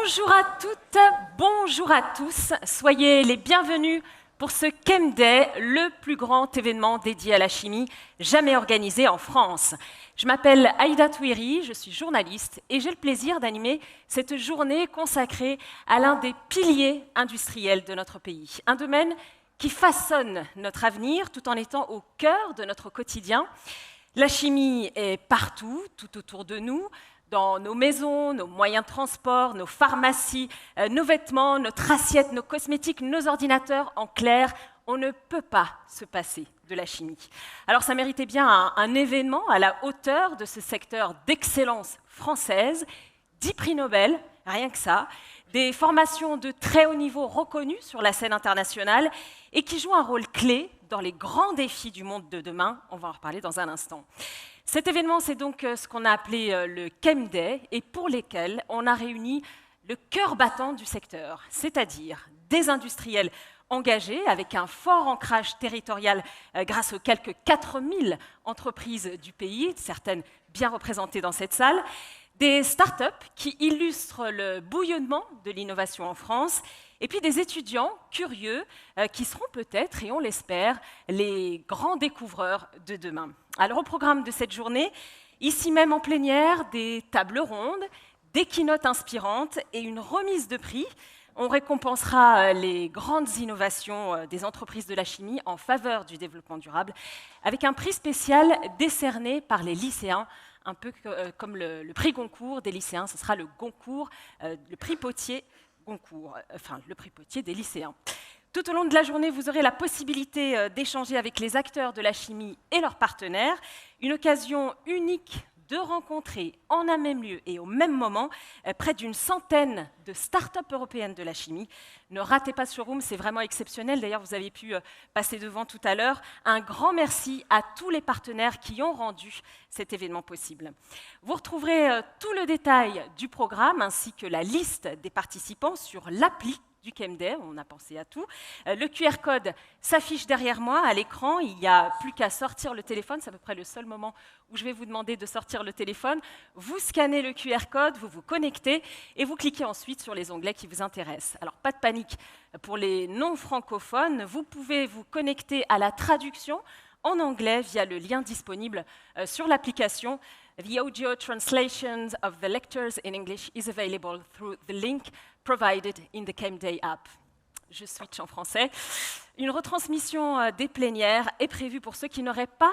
Bonjour à toutes, bonjour à tous. Soyez les bienvenus pour ce Chem Day, le plus grand événement dédié à la chimie jamais organisé en France. Je m'appelle Aïda Touiri, je suis journaliste et j'ai le plaisir d'animer cette journée consacrée à l'un des piliers industriels de notre pays. Un domaine qui façonne notre avenir tout en étant au cœur de notre quotidien. La chimie est partout, tout autour de nous, dans nos maisons, nos moyens de transport, nos pharmacies, nos vêtements, notre assiette, nos cosmétiques, nos ordinateurs. En clair, on ne peut pas se passer de la chimie. Alors ça méritait bien un événement à la hauteur de ce secteur d'excellence française, 10 prix Nobel, rien que ça, des formations de très haut niveau reconnues sur la scène internationale et qui jouent un rôle clé dans les grands défis du monde de demain. On va en reparler dans un instant. Cet événement, c'est donc ce qu'on a appelé le Chem Day et pour lesquels on a réuni le cœur battant du secteur, c'est-à-dire des industriels engagés avec un fort ancrage territorial grâce aux quelques 4000 entreprises du pays, certaines bien représentées dans cette salle, des startups qui illustrent le bouillonnement de l'innovation en France, et puis des étudiants curieux qui seront peut-être, et on l'espère, les grands découvreurs de demain. Alors au programme de cette journée, ici même en plénière, des tables rondes, des keynotes inspirantes et une remise de prix. On récompensera les grandes innovations des entreprises de la chimie en faveur du développement durable, avec un prix spécial décerné par les lycéens, un peu comme le prix Goncourt des lycéens, ce sera le Goncourt, le prix Potier Goncourt, enfin le prix Potier des lycéens. Tout au long de la journée, vous aurez la possibilité d'échanger avec les acteurs de la chimie et leurs partenaires, une occasion unique de rencontrer en un même lieu et au même moment près d'une centaine de start-up européennes de la chimie. Ne ratez pas ce showroom, c'est vraiment exceptionnel. D'ailleurs, vous avez pu passer devant tout à l'heure. Un grand merci à tous les partenaires qui ont rendu cet événement possible. Vous retrouverez tout le détail du programme ainsi que la liste des participants sur l'appli du Chem Day, on a pensé à tout. Le QR code s'affiche derrière moi à l'écran, il n'y a plus qu'à sortir le téléphone, c'est à peu près le seul moment où je vais vous demander de sortir le téléphone. Vous scannez le QR code, vous vous connectez et vous cliquez ensuite sur les onglets qui vous intéressent. Alors pas de panique pour les non-francophones, vous pouvez vous connecter à la traduction en anglais via le lien disponible sur l'application. The audio translation of the lectures in English is available through the link provided in the Chem Day app. Je switch en français. Une retransmission des plénières est prévue pour ceux qui n'auraient pas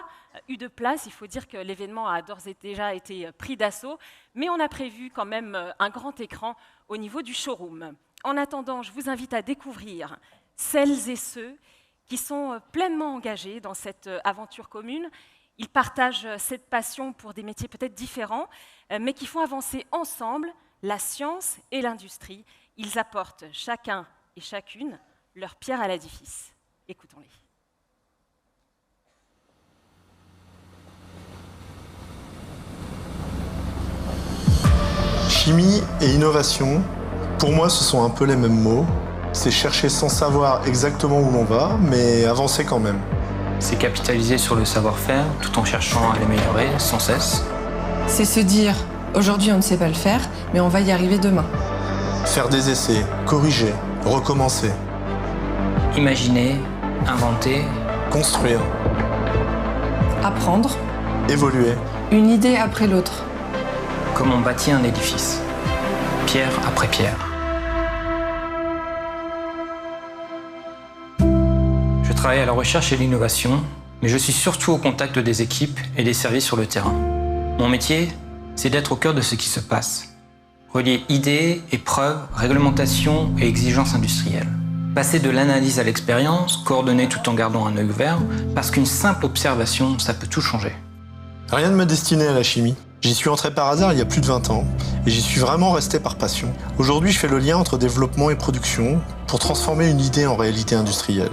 eu de place. Il faut dire que l'événement a d'ores et déjà été pris d'assaut, mais on a prévu quand même un grand écran au niveau du showroom. En attendant, je vous invite à découvrir celles et ceux qui sont pleinement engagés dans cette aventure commune. Ils partagent cette passion pour des métiers peut-être différents, mais qui font avancer ensemble la science et l'industrie. Ils apportent chacun et chacune leur pierre à l'édifice. Écoutons-les. Chimie et innovation, pour moi, ce sont un peu les mêmes mots. C'est chercher sans savoir exactement où l'on va, mais avancer quand même. C'est capitaliser sur le savoir-faire tout en cherchant à l'améliorer sans cesse. C'est se dire, aujourd'hui on ne sait pas le faire, mais on va y arriver demain. Faire des essais, corriger, recommencer. Imaginer, inventer, construire, Apprendre, évoluer. une idée après l'autre. comme on bâtit un édifice, pierre après pierre. Je travaille à la recherche et l'innovation, mais je suis surtout au contact des équipes et des services sur le terrain. Mon métier, c'est d'être au cœur de ce qui se passe. Relier idées, épreuves, réglementations et exigences industrielles. Passer de l'analyse à l'expérience, coordonner tout en gardant un œil ouvert, parce qu'une simple observation, ça peut tout changer. Rien ne me destinait à la chimie. J'y suis entré par hasard il y a plus de 20 ans, et j'y suis vraiment resté par passion. Aujourd'hui, je fais le lien entre développement et production pour transformer une idée en réalité industrielle.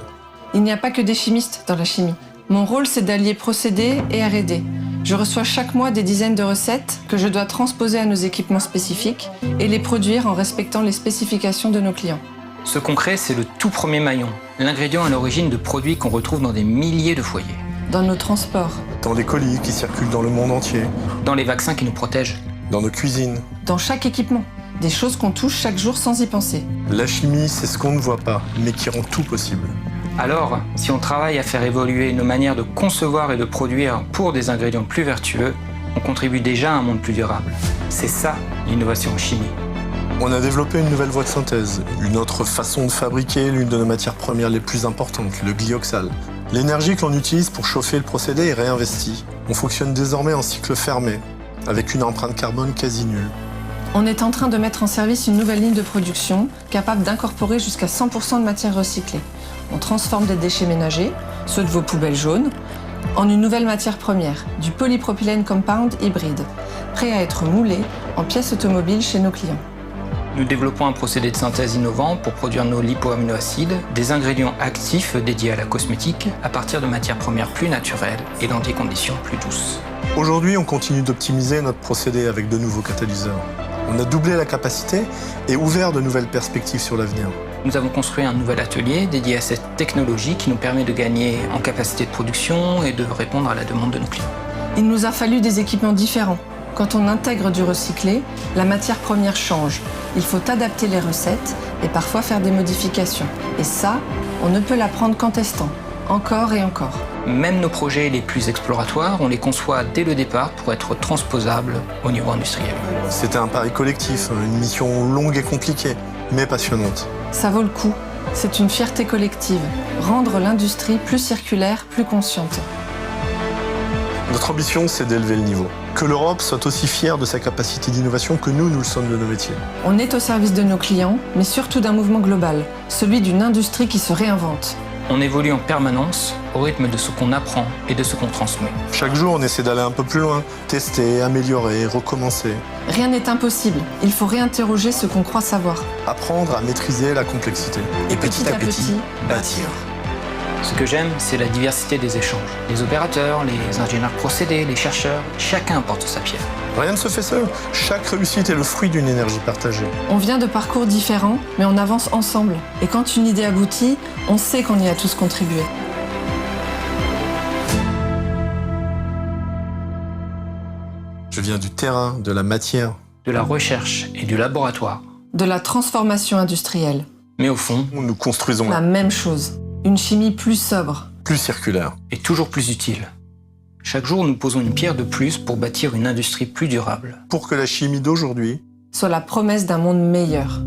Il n'y a pas que des chimistes dans la chimie. Mon rôle, c'est d'allier procédés et R&D. Je reçois chaque mois des dizaines de recettes que je dois transposer à nos équipements spécifiques et les produire en respectant les spécifications de nos clients. Ce concret, c'est le tout premier maillon, l'ingrédient à l'origine de produits qu'on retrouve dans des milliers de foyers. Dans nos transports, Dans les colis qui circulent dans le monde entier, Dans les vaccins qui nous protègent, dans nos cuisines, dans chaque équipement, des choses qu'on touche chaque jour sans y penser. La chimie, c'est ce qu'on ne voit pas, mais qui rend tout possible. Alors, si on travaille à faire évoluer nos manières de concevoir et de produire pour des ingrédients plus vertueux, on contribue déjà à un monde plus durable. C'est ça, l'innovation en chimie. On a développé une nouvelle voie de synthèse, une autre façon de fabriquer l'une de nos matières premières les plus importantes, le glyoxal. L'énergie que l'on utilise pour chauffer le procédé est réinvestie. On fonctionne désormais en cycle fermé, avec une empreinte carbone quasi nulle. On est en train de mettre en service une nouvelle ligne de production capable d'incorporer jusqu'à 100% de matières recyclées. On transforme des déchets ménagers, ceux de vos poubelles jaunes, en une nouvelle matière première, du polypropylène compound hybride, prêt à être moulé en pièces automobiles chez nos clients. Nous développons un procédé de synthèse innovant pour produire nos lipoaminoacides, des ingrédients actifs dédiés à la cosmétique, à partir de matières premières plus naturelles et dans des conditions plus douces. Aujourd'hui, on continue d'optimiser notre procédé avec de nouveaux catalyseurs. On a doublé la capacité et ouvert de nouvelles perspectives sur l'avenir. Nous avons construit un nouvel atelier dédié à cette technologie qui nous permet de gagner en capacité de production et de répondre à la demande de nos clients. Il nous a fallu des équipements différents. Quand on intègre du recyclé, la matière première change. Il faut adapter les recettes et parfois faire des modifications. Et ça, on ne peut l'apprendre qu'en testant, encore et encore. Même nos projets les plus exploratoires, on les conçoit dès le départ pour être transposables au niveau industriel. C'était un pari collectif, une mission longue et compliquée, mais passionnante. Ça vaut le coup. C'est une fierté collective. Rendre l'industrie plus circulaire, plus consciente. Notre ambition, c'est d'élever le niveau. Que l'Europe soit aussi fière de sa capacité d'innovation que nous le sommes de nos métiers. On est au service de nos clients, mais surtout d'un mouvement global, celui d'une industrie qui se réinvente. On évolue en permanence au rythme de ce qu'on apprend et de ce qu'on transmet. Chaque jour, on essaie d'aller un peu plus loin, tester, améliorer, recommencer. Rien n'est impossible. Il faut réinterroger ce qu'on croit savoir. Apprendre à maîtriser la complexité. Et petit à petit, bâtir. Ce que j'aime, c'est la diversité des échanges. Les opérateurs, les ingénieurs procédés, les chercheurs, chacun apporte sa pierre. Rien ne se fait seul. Chaque réussite est le fruit d'une énergie partagée. On vient de parcours différents, mais on avance ensemble. Et quand une idée aboutit, on sait qu'on y a tous contribué. Je viens du terrain, de la matière. De la recherche et du laboratoire. De la transformation industrielle. Mais au fond, Nous construisons La même chose. Une chimie plus sobre. plus circulaire. et toujours plus utile. Chaque jour, nous posons une pierre de plus pour bâtir une industrie plus durable. Pour que la chimie d'aujourd'hui Soit la promesse d'un monde meilleur.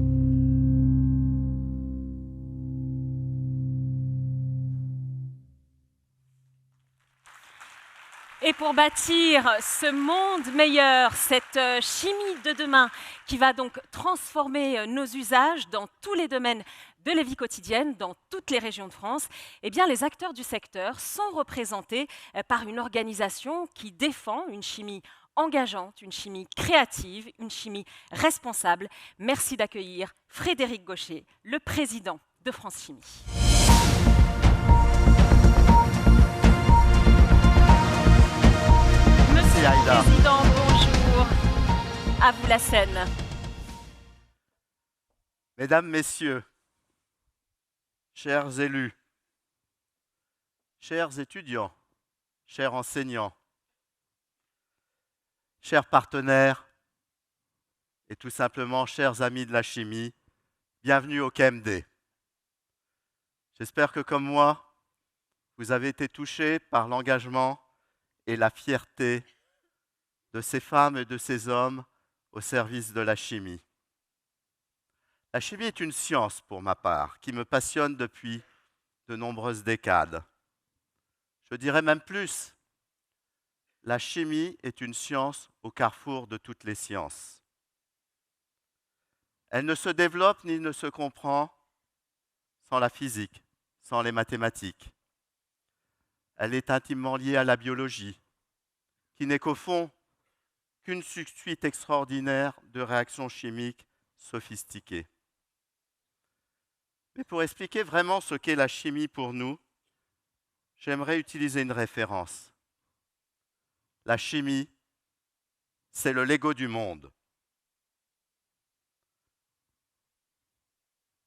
Et pour bâtir ce monde meilleur, cette chimie de demain qui va donc transformer nos usages dans tous les domaines de la vie quotidienne, dans toutes les régions de France, eh bien, les acteurs du secteur sont représentés par une organisation qui défend une chimie engageante, une chimie créative, une chimie responsable. Merci d'accueillir Frédéric Gaucher, le président de France Chimie. Monsieur le Président, bonjour. À vous la scène. Mesdames, Messieurs, chers élus, chers étudiants, chers enseignants, chers partenaires et tout simplement chers amis de la chimie, bienvenue au KMD. J'espère que comme moi, vous avez été touchés par l'engagement et la fierté de ces femmes et de ces hommes au service de la chimie. La chimie est une science, pour ma part, qui me passionne depuis de nombreuses décades. Je dirais même plus, la chimie est une science au carrefour de toutes les sciences. Elle ne se développe ni ne se comprend sans la physique, sans les mathématiques. Elle est intimement liée à la biologie, qui n'est qu'au fond qu'une suite extraordinaire de réactions chimiques sophistiquées. Mais pour expliquer vraiment ce qu'est la chimie pour nous, j'aimerais utiliser une référence. La chimie, c'est le Lego du monde.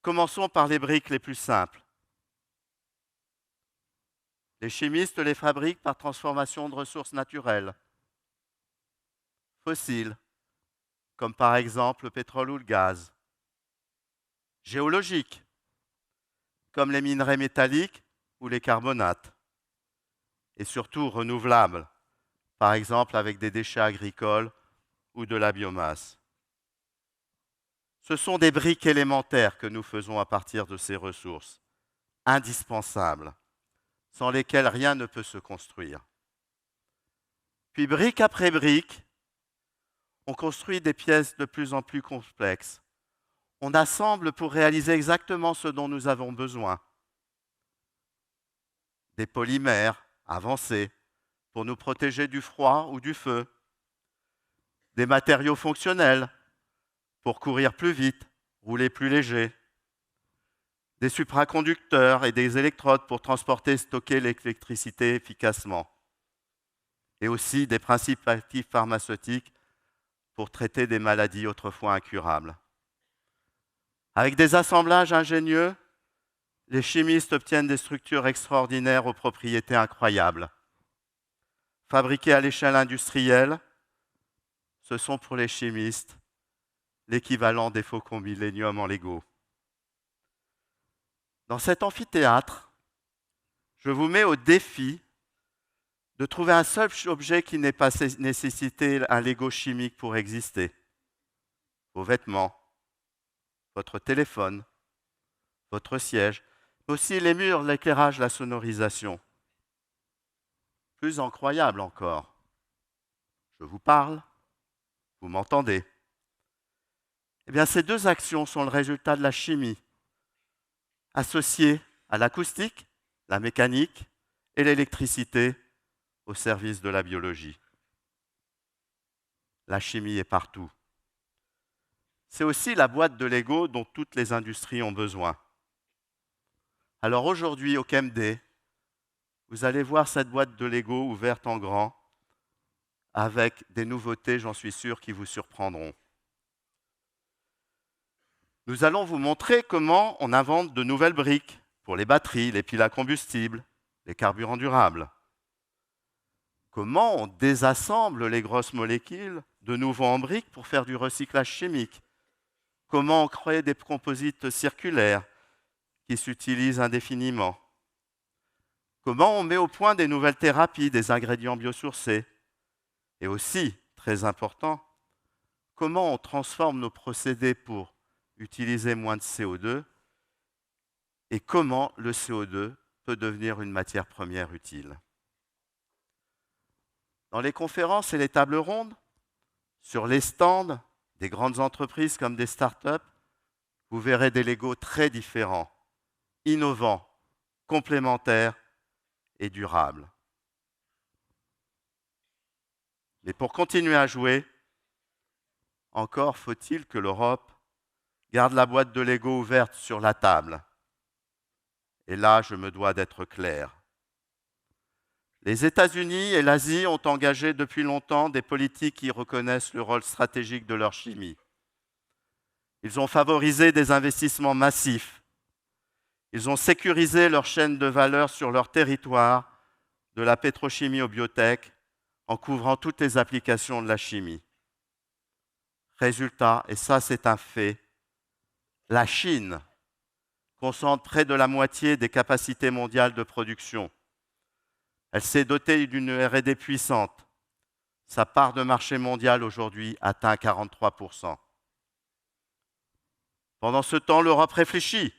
Commençons par les briques les plus simples. Les chimistes les fabriquent par transformation de ressources naturelles, fossiles, comme par exemple le pétrole ou le gaz. Géologiques, comme les minerais métalliques ou les carbonates. Et surtout renouvelables, par exemple avec des déchets agricoles ou de la biomasse. Ce sont des briques élémentaires que nous faisons à partir de ces ressources, indispensables, sans lesquelles rien ne peut se construire. Puis brique après brique, on construit des pièces de plus en plus complexes. On assemble pour réaliser exactement ce dont nous avons besoin. Des polymères avancés pour nous protéger du froid ou du feu. Des matériaux fonctionnels pour courir plus vite, rouler plus léger. Des supraconducteurs et des électrodes pour transporter et stocker l'électricité efficacement. Et aussi des principes actifs pharmaceutiques pour traiter des maladies autrefois incurables. Avec des assemblages ingénieux, les chimistes obtiennent des structures extraordinaires aux propriétés incroyables. Fabriquées à l'échelle industrielle, ce sont pour les chimistes l'équivalent des faucons millénium en Lego. Dans cet amphithéâtre, je vous mets au défi de trouver un seul objet qui n'ait pas nécessité un Lego chimique pour exister. Vos vêtements, votre téléphone, votre siège, mais aussi les murs, l'éclairage, la sonorisation. Plus incroyable encore, je vous parle, vous m'entendez. Eh bien, ces deux actions sont le résultat de la chimie, associée à l'acoustique, la mécanique et l'électricité au service de la biologie. La chimie est partout. C'est aussi la boîte de Lego dont toutes les industries ont besoin. Alors aujourd'hui, au KMD, vous allez voir cette boîte de Lego ouverte en grand, avec des nouveautés, j'en suis sûr, qui vous surprendront. Nous allons vous montrer comment on invente de nouvelles briques pour les batteries, les piles à combustible, les carburants durables. Comment on désassemble les grosses molécules de nouveau en briques pour faire du recyclage chimique. Comment on crée des composites circulaires qui s'utilisent indéfiniment. Comment on met au point des nouvelles thérapies, des ingrédients biosourcés. Et aussi, très important, comment on transforme nos procédés pour utiliser moins de CO2 et comment le CO2 peut devenir une matière première utile. Dans les conférences et les tables rondes, sur les stands des grandes entreprises comme des startups, vous verrez des Lego très différents, innovants, complémentaires et durables. Mais pour continuer à jouer, encore faut-il que l'Europe garde la boîte de Lego ouverte sur la table. Et là, je me dois d'être clair. Les États-Unis et l'Asie ont engagé depuis longtemps des politiques qui reconnaissent le rôle stratégique de leur chimie. Ils ont favorisé des investissements massifs. Ils ont sécurisé leur chaîne de valeur sur leur territoire, de la pétrochimie aux biotech, en couvrant toutes les applications de la chimie. Résultat, et ça c'est un fait, la Chine concentre près de la moitié des capacités mondiales de production. Elle s'est dotée d'une R&D puissante. Sa part de marché mondial aujourd'hui atteint 43%. Pendant ce temps, l'Europe réfléchit,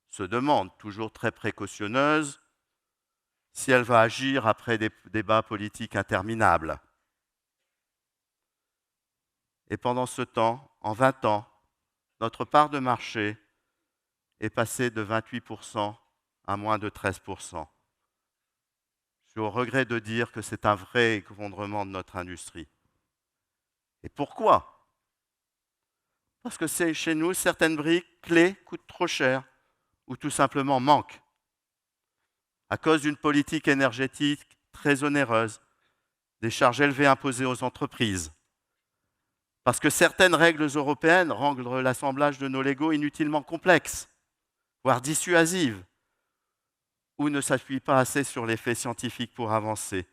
se demande, toujours très précautionneuse, si elle va agir après des débats politiques interminables. Et pendant ce temps, en 20 ans, notre part de marché est passée de 28% à moins de 13%. Je suis au regret de dire que c'est un vrai effondrement de notre industrie. Et pourquoi ? Parce que chez nous, certaines briques clés coûtent trop cher ou tout simplement manquent. À cause d'une politique énergétique très onéreuse, des charges élevées imposées aux entreprises. Parce que certaines règles européennes rendent l'assemblage de nos Lego inutilement complexe, voire dissuasive, ou ne s'appuient pas assez sur les faits scientifiques pour avancer.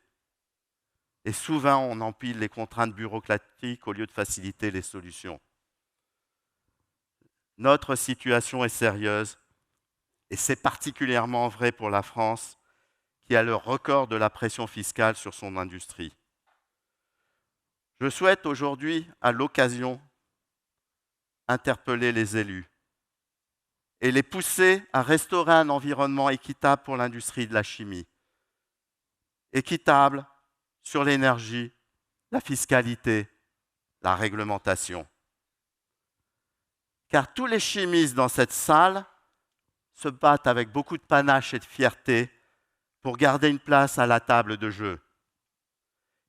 Et souvent, on empile les contraintes bureaucratiques au lieu de faciliter les solutions. Notre situation est sérieuse, et c'est particulièrement vrai pour la France, qui a le record de la pression fiscale sur son industrie. Je souhaite aujourd'hui, à l'occasion, interpeller les élus et les pousser à restaurer un environnement équitable pour l'industrie de la chimie. Équitable sur l'énergie, la fiscalité, la réglementation. Car tous les chimistes dans cette salle se battent avec beaucoup de panache et de fierté pour garder une place à la table de jeu.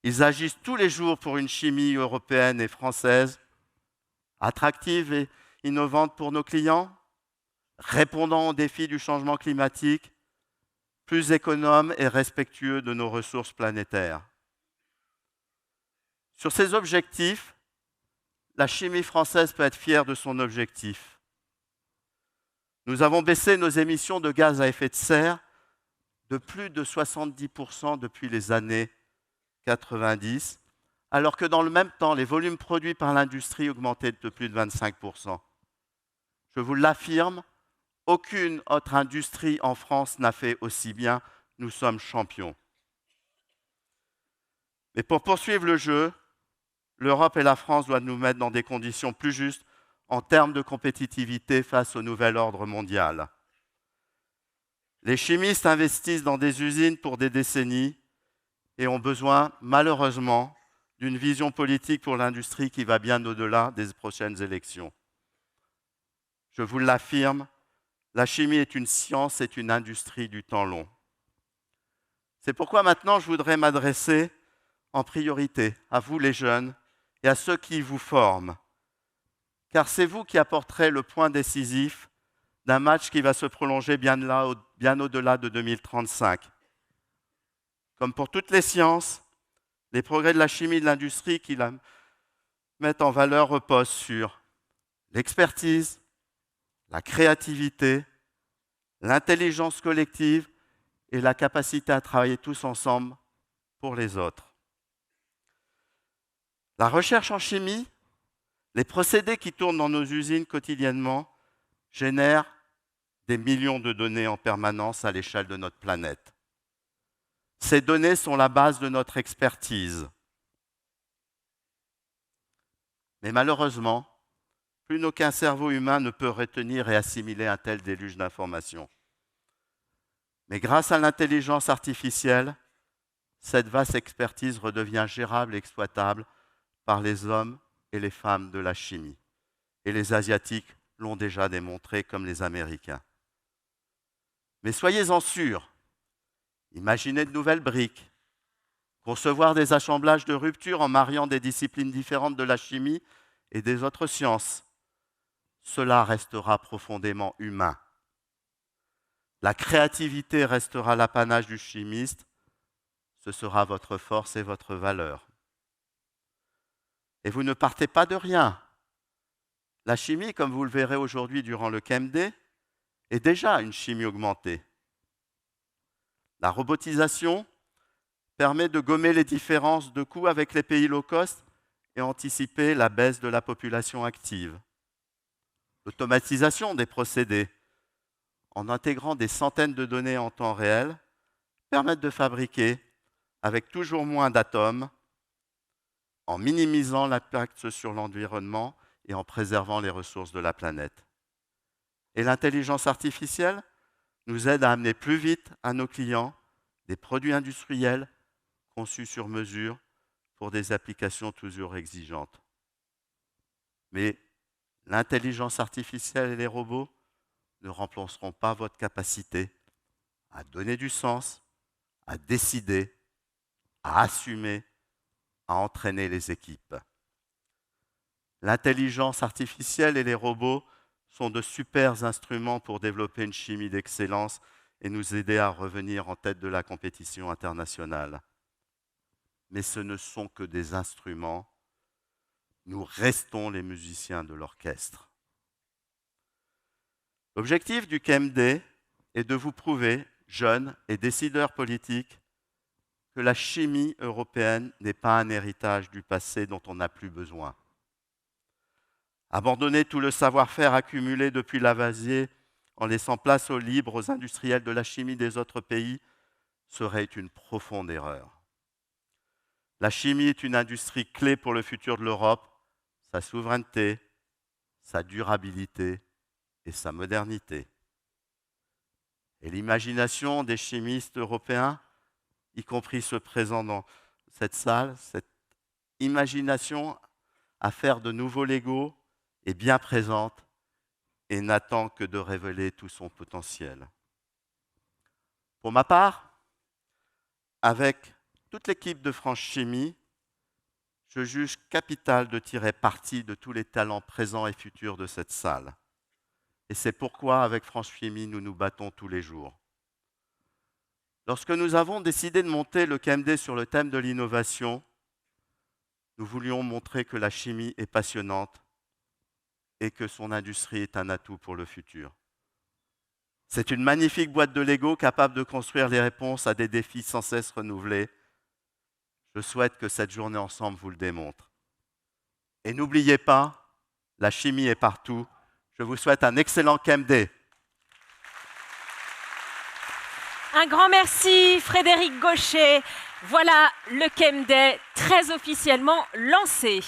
Ils agissent tous les jours pour une chimie européenne et française attractive et innovante pour nos clients, répondant aux défis du changement climatique, plus économe et respectueux de nos ressources planétaires. Sur ces objectifs, la chimie française peut être fière de son objectif. Nous avons baissé nos émissions de gaz à effet de serre de plus de 70% depuis les années 90, alors que dans le même temps, les volumes produits par l'industrie augmentaient de plus de 25%. Je vous l'affirme, aucune autre industrie en France n'a fait aussi bien. Nous sommes champions. Mais pour poursuivre le jeu, l'Europe et la France doivent nous mettre dans des conditions plus justes en termes de compétitivité face au nouvel ordre mondial. Les chimistes investissent dans des usines pour des décennies et ont besoin, malheureusement, d'une vision politique pour l'industrie qui va bien au-delà des prochaines élections. Je vous l'affirme, la chimie est une science, est une industrie du temps long. C'est pourquoi maintenant je voudrais m'adresser en priorité à vous les jeunes et à ceux qui vous forment, car c'est vous qui apporterez le point décisif d'un match qui va se prolonger bien au-delà de 2035. Comme pour toutes les sciences, les progrès de la chimie et de l'industrie qui la mettent en valeur reposent sur l'expertise, la créativité, l'intelligence collective et la capacité à travailler tous ensemble pour les autres. La recherche en chimie, les procédés qui tournent dans nos usines quotidiennement génèrent des millions de données en permanence à l'échelle de notre planète. Ces données sont la base de notre expertise. Mais malheureusement, plus aucun cerveau humain ne peut retenir et assimiler un tel déluge d'informations. Mais grâce à l'intelligence artificielle, cette vaste expertise redevient gérable et exploitable par les hommes et les femmes de la chimie. Et les Asiatiques l'ont déjà démontré, comme les Américains. Mais soyez-en sûrs, imaginez de nouvelles briques, concevoir des assemblages de rupture en mariant des disciplines différentes de la chimie et des autres sciences. Cela restera profondément humain. La créativité restera l'apanage du chimiste, ce sera votre force et votre valeur. Et vous ne partez pas de rien. La chimie, comme vous le verrez aujourd'hui durant le KMD, est déjà une chimie augmentée. La robotisation permet de gommer les différences de coûts avec les pays low cost et anticiper la baisse de la population active. L'automatisation des procédés, en intégrant des centaines de données en temps réel, permettent de fabriquer avec toujours moins d'atomes, en minimisant l'impact sur l'environnement et en préservant les ressources de la planète. Et l'intelligence artificielle nous aide à amener plus vite à nos clients des produits industriels conçus sur mesure pour des applications toujours exigeantes. Mais l'intelligence artificielle et les robots ne remplaceront pas votre capacité à donner du sens, à décider, à assumer, à entraîner les équipes. L'intelligence artificielle et les robots sont de super instruments pour développer une chimie d'excellence et nous aider à revenir en tête de la compétition internationale. Mais ce ne sont que des instruments. Nous restons les musiciens de l'orchestre. L'objectif du KMD est de vous prouver, jeunes et décideurs politiques, que la chimie européenne n'est pas un héritage du passé dont on n'a plus besoin. Abandonner tout le savoir-faire accumulé depuis Lavoisier en laissant place au libre aux industriels de la chimie des autres pays serait une profonde erreur. La chimie est une industrie clé pour le futur de l'Europe, sa souveraineté, sa durabilité et sa modernité. Et l'imagination des chimistes européens, y compris ceux présents dans cette salle, cette imagination à faire de nouveaux Legos est bien présente et n'attend que de révéler tout son potentiel. Pour ma part, avec toute l'équipe de France Chimie, je juge capital de tirer parti de tous les talents présents et futurs de cette salle. Et c'est pourquoi, avec France Chimie, nous nous battons tous les jours. Lorsque nous avons décidé de monter le KMD sur le thème de l'innovation, nous voulions montrer que la chimie est passionnante et que son industrie est un atout pour le futur. C'est une magnifique boîte de Lego capable de construire les réponses à des défis sans cesse renouvelés. Je souhaite que cette journée ensemble vous le démontre. Et n'oubliez pas, la chimie est partout. Je vous souhaite un excellent KMD. Un grand merci, Frédéric Gaucher. Voilà le KMD très officiellement lancé.